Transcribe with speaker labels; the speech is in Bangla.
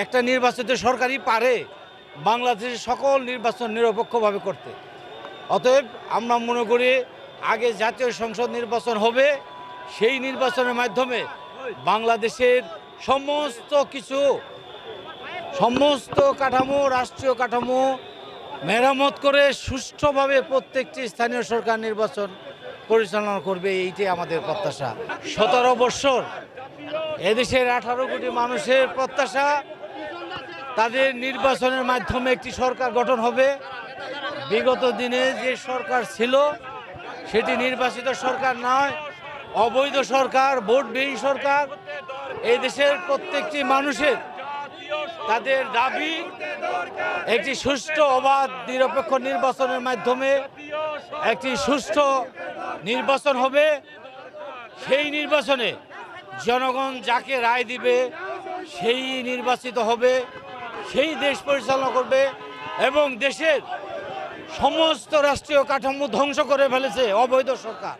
Speaker 1: একটা নির্বাচিত সরকারই পারে বাংলাদেশের সকল নির্বাচন নিরপেক্ষভাবে করতে। অতএব আমরা মনে করি আগে জাতীয় সংসদ নির্বাচন হবে, সেই নির্বাচনের মাধ্যমে বাংলাদেশের সমস্ত কাঠামো, রাষ্ট্রীয় কাঠামো মেরামত করে সুষ্ঠুভাবে প্রত্যেকটি স্থানীয় সরকার নির্বাচন পরিচালনা করবে, এইটাই আমাদের প্রত্যাশা। 17 বৎসর এদেশের 18 কোটি মানুষের প্রত্যাশা তাদের নির্বাচনের মাধ্যমে একটি সরকার গঠন হবে। বিগত দিনে যে সরকার ছিল সেটি নির্বাচিত সরকার নয়, অবৈধ সরকার, ভোটবিহীন সরকার। এই দেশের প্রত্যেকটি মানুষের তাদের দাবি একটি সুষ্ঠু, অবাধ, নিরপেক্ষ নির্বাচনের মাধ্যমে একটি সুষ্ঠু নির্বাচন হবে। সেই নির্বাচনে জনগণ যাকে রায় দিবে সেই নির্বাচিত হবে, সেই দেশ পরিচালনা করবে। এবং দেশের সমস্ত রাষ্ট্রীয় কাঠামো ধ্বংস করে ফেলেছে অবৈধ সরকার।